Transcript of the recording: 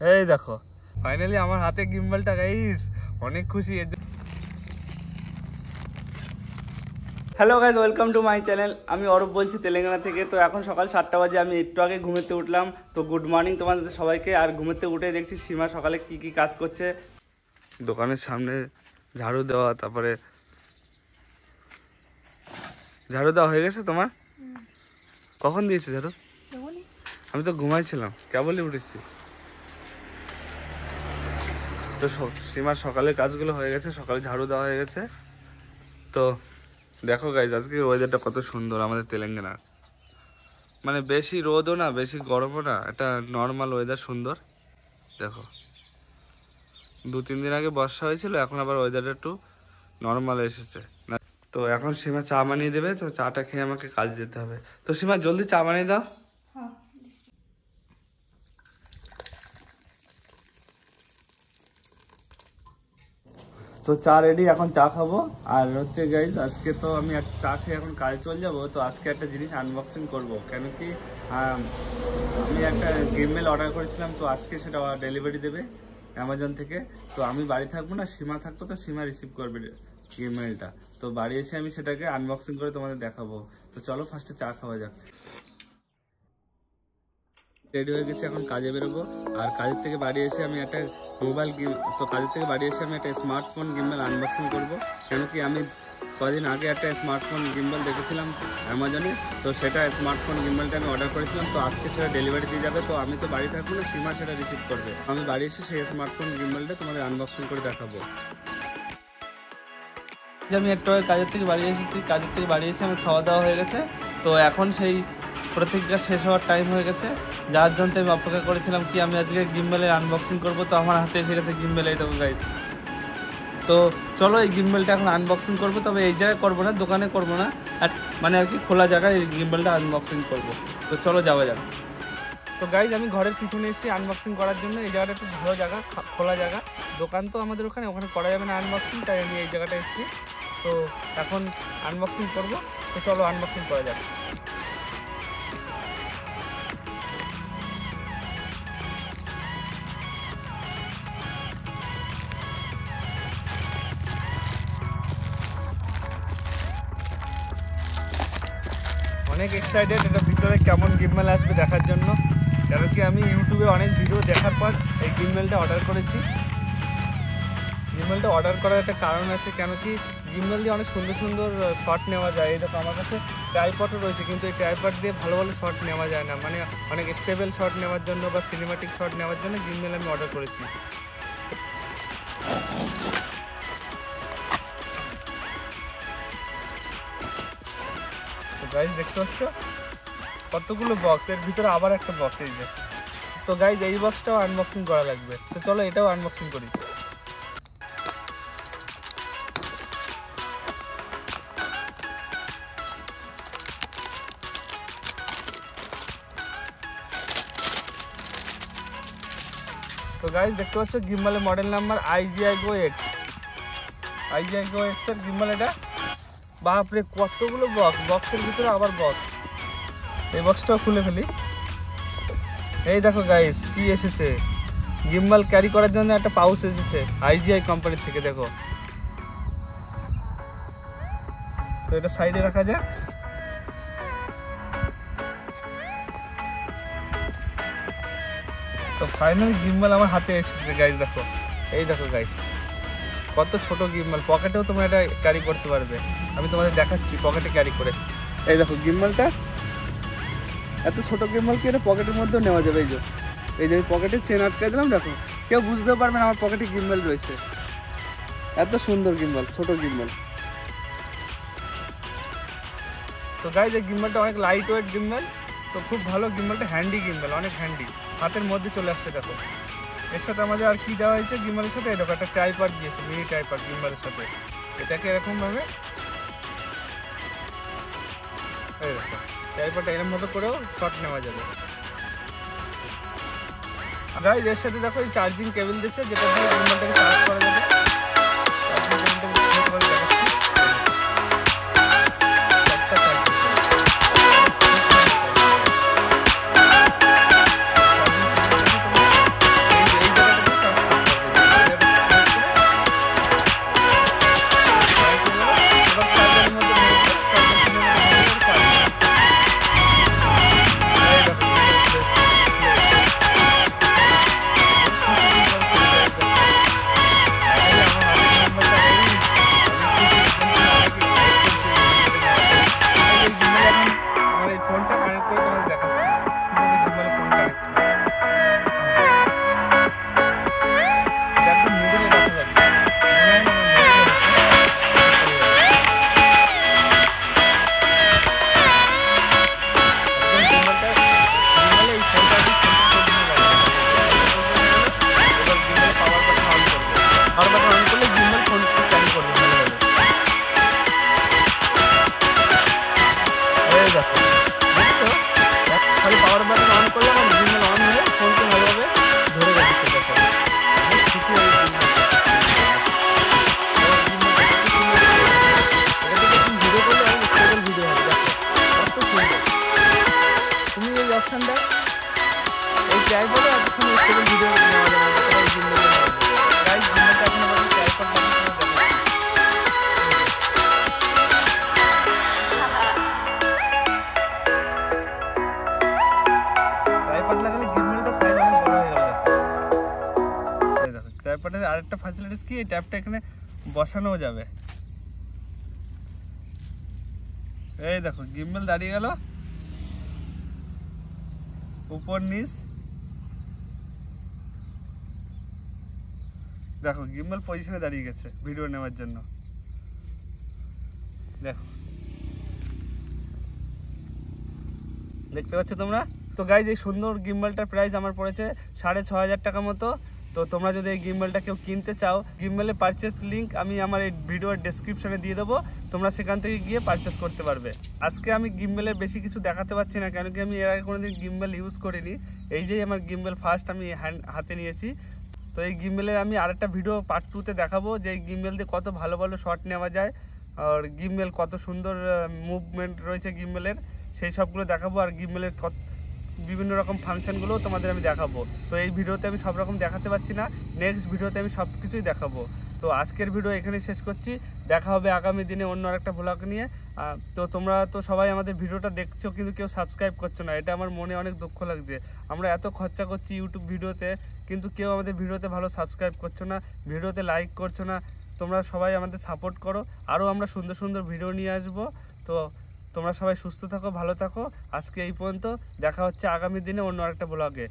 এই দেখো ফাইনালি আমার হাতে গিম্বলটা গাইস, অনেক খুশি। Hello guys, welcome to my channel. আমি অরূপ বলছি তেলেঙ্গানা থেকে। তো এখন সকাল 7টা বাজে, আমি একটু আগে ঘুমেতে উঠলাম। তো গুড মর্নিং তোমাদের সবাইকে। আর ঘুমেতে উঠে দেখছি সীমা সকালে কি কি কাজ করছে। দোকানের সামনে ঝাড়ু দেওয়া, তারপরে ঝাড়ু দেওয়া হয়ে গেছে তোমার? কখন দিয়েছে ঝাড়ু? আমি তো ঘুমাইছিলাম, কেবলই উঠেছি। তো সীমার সকালে কাজগুলো হয়ে গেছে, সকালে ঝাড়ু দেওয়া হয়ে গেছে। তো দেখো গাইজ, আজকে ওয়েদারটা কত সুন্দর আমাদের তেলেঙ্গানা। মানে বেশি রোদও না, বেশি গরমও না, এটা নর্মাল ওয়েদার, সুন্দর। দেখো 2-3 দিন আগে বর্ষা হয়েছিল, এখন আবার ওয়েদারটা একটু নর্মাল এসেছে। তো এখন সীমা চা বানিয়ে দেবে, তো চাটা খেয়ে আমাকে কাজ যেতে হবে। তো সীমা জলদি চা বানিয়ে দাও। তো চা রেডি, এখন চা খাবো। আর হচ্ছে গাইজ, আজকে তো আমি চা খেয়ে এখন কাজে চলে যাবো। তো আজকে একটা জিনিস আনবক্সিং করব, কেন কি আমি একটা গিম্বেল অর্ডার করেছিলাম। তো আজকে সেটা ডেলিভারি দেবে অ্যামাজন থেকে। তো আমি বাড়ি থাকবো না, সীমা থাকবো, তো সীমা রিসিভ করবে গিম্বেলটা। তো বাড়ি এসে আমি সেটাকে আনবক্সিং করে তোমাদের দেখাবো। তো চলো ফার্স্টে চা খাওয়া যাক। রেডি হয়ে গেছে, এখন কাজে বেরোবো। আর কাজের থেকে বাড়ি এসে আমি একটা স্মার্টফোন গিম্বল আনবক্সিং করব। কেন কি আমি কদিন আগে একটা স্মার্টফোন গিম্বল দেখেছিলাম অ্যামাজনে। তো সেটা স্মার্টফোন গিম্বলটা আমি অর্ডার করেছিলাম। তো আজকে সেটা ডেলিভারি দিয়ে যাবে। তো আমি তো বাড়ি থাকবো না, সীমা সেটা রিসিভ করবে। আমি বাড়ি এসে সেই স্মার্টফোন গিম্বলটা তোমাদের আনবক্সিং করে দেখাবো। আমি একটু কাজের থেকে বাড়ি এসেছি, কাজের থেকে বাড়ি এসে আমার খাওয়া দাওয়া হয়ে গেছে। তো এখন সেই প্রতিজ্ঞা শেষ হওয়ার টাইম হয়ে গেছে, যার জন্য আমি অপেক্ষা করেছিলাম কি আমি আজকে গিম্বেলের আনবক্সিং করব। তো আমার হাতে এসে গেছে গিম্বেল, এই দেখো গাইস। তো চলো এই গিম্বেলটা এখন আনবক্সিং করবো, তবে এই জায়গায় করবো না, দোকানে করবো না, আর মানে আর কি খোলা জায়গায় এই গিম্বেলটা আনবক্সিং করবো। তো চলো যাওয়া যাক। তো গাইজ, আমি ঘরের পিছনে এসেছি আনবক্সিং করার জন্য। এই জায়গাটা একটু ভালো জায়গা, খোলা জায়গা। দোকান তো আমাদের ওখানে করা যাবে না আনবক্সিং, তাই আমি এই জায়গাটা এসেছি। তো এখন আনবক্সিং করবো। তো চলো আনবক্সিং করা যাক। অনেক এক্সাইটেড এটা ভিতরে কেমন গিম্বেল আসবে দেখার জন্য। কারণ কি আমি ইউটিউবে অনেক ভিডিও দেখার পর এই গিম্বেলটা অর্ডার করেছি। গিম্বেলটা অর্ডার করার একটা কারণ আছে, কেন কি গিম্বেল দিয়ে অনেক সুন্দর সুন্দর শট নেওয়া যায়। এই দেখো আমার কাছে ট্রাইপডও রয়েছে, কিন্তু এই ট্রাইপড দিয়ে ভালো ভালো শট নেওয়া যায় না। মানে অনেক স্টেবল শট নেওয়ার জন্য বা সিনেমাটিক শট নেওয়ার জন্য গিম্বেল আমি অর্ডার করেছি। তো গাইজ দেখতে পাচ্ছ কতগুলো বক্স, এর ভিতরে আবার একটা বক্স এই যে। তো গাইজ এই বক্সটাও আনবক্সিং করা লাগবে। তো চলো এটাও আনবক্সিং করি। তো গাইজ দেখতে পাচ্ছ গিম্বলের model number IGI Go X এর গিম্বল এটা। বাপরে কতগুলো বক্স, বক্সের ভিতরে আবার বক্স। এই বক্সটাও খুলে ফেলি। এই দেখো গাইস কি এসেছে, গিম্বল ক্যারি করার জন্য একটা পাউচ এসেছে IGI কোম্পানির থেকে। দেখো, তো এটা সাইডে রাখা যাক। তো ফাইনালি গিম্বল আমার হাতে এসেছে গাইস। দেখো, এই দেখো গাইস কত ছোট গিম্বল, পকেটেও তোমরা এটা ক্যারি করতে পারবে। আমি তোমাদের দেখাচ্ছি পকেটে ক্যারি করে। এই দেখো গিম্বলটা, এত ছোট গিম্বল কি এটা পকেটের মধ্যেও নেওয়া যাবে। এই যে আমি পকেটে চেন আটকে দিলাম, দেখো কেউ বুঝতেও পারবে না আমার পকেটে গিম্বল রয়েছে। এত সুন্দর গিম্বল, ছোট গিম্বল। তো গাইস এই গিম্বলটা অনেক লাইট ওয়েট গিম্বল, তো খুব ভালো গিম্বলটা, হ্যান্ডি গিম্বল, অনেক হ্যান্ডি, হাতের মধ্যে চলে আসছে। দেখো এর সাথে আমাদের আর কি দেওয়া হয়েছে গিম্বলের সাথে, দেখো একটা ট্রাইপড দিয়েছে, মিনি ট্রাইপড গিম্বলের সাথে। এটাকে এরকম ভাবে, এই দেখো ট্রাইপডটা এরকম ভাবে করেও শট নেওয়া যাবে। গাইস এর সাথে দেখো এই চার্জিং কেবল দিয়েছে, যেটা দিয়ে গিম্বলটাকে চার্জ করা যাবে। আইপ্যাডের আরেকটা ফ্যাসিলিটিস কি, এই ট্যাবটা এখানে বসানোও যাবে। এই দেখো গিম্বল দাঁড়িয়ে গেল, উপর নিচ দেখো গিম্বল পজিশনে দাঁড়িয়ে গেছে ভিডিও নেওয়ার জন্য। দেখো দেখতে পাচ্ছ তোমরা। তো গাইজ এই সুন্দর গিম্বলটার প্রাইস আমার পড়েছে 6,500 টাকা মতো। তো তোমরা যদি এই গিম্বলটা কেউ কিনতে চাও, গিম্বলের পারচেস লিঙ্ক আমি আমার এই ভিডিওর ডেসক্রিপশনে দিয়ে দেবো, তোমরা সেখান থেকে গিয়ে পারচেস করতে পারবে। আজকে আমি গিম্বলের বেশি কিছু দেখাতে পারছি না, কেন কি আমি এর আগে কোনোদিন গিম্বল ইউজ করিনি। এই যে আমার গিম্বল ফার্স্ট আমি হাতে নিয়েছি। তো এই গিম্বলের আমি আরেকটা ভিডিও পার্ট 2-তে দেখাবো যে এই গিম্বল দিয়ে কত ভালো ভালো শট নেওয়া যায়, আর গিম্বল কত সুন্দর মুভমেন্ট রয়েছে গিম্বলের, সেই সবগুলো দেখাবো। আর গিম্বলের বিভিন্ন রকম ফাংশনগুলো তোমাদের আমি দেখাবো। তো এই ভিডিওতে আমি সব রকম দেখাতে পারছি না, নেক্সট ভিডিওতে আমি সব কিছুই দেখাবো। তো আজকের ভিডিও এখানে শেষ করছি, দেখা হবে আগামী দিনে অন্য আরেকটা ব্লগ নিয়ে। তো তোমরা তো সবাই আমাদের ভিডিওটা দেখছো কিন্তু কেউ সাবস্ক্রাইব করছো না, এটা আমার মনে অনেক দুঃখ লাগছে। আমরা এত খরচা করছি ইউটিউব ভিডিওতে, কিন্তু কেউ আমাদের ভিডিওতে ভালো সাবস্ক্রাইব করছো না, ভিডিওতে লাইক করছো না। তোমরা সবাই আমাদের সাপোর্ট করো, আরও আমরা সুন্দর সুন্দর ভিডিও নিয়ে আসবো। তো তোমরা সবাই সুস্থ থাকো, ভালো থাকো। আজকে এই পর্যন্ত, দেখা হচ্ছে আগামী দিনে অন্য আরেকটা ব্লগে।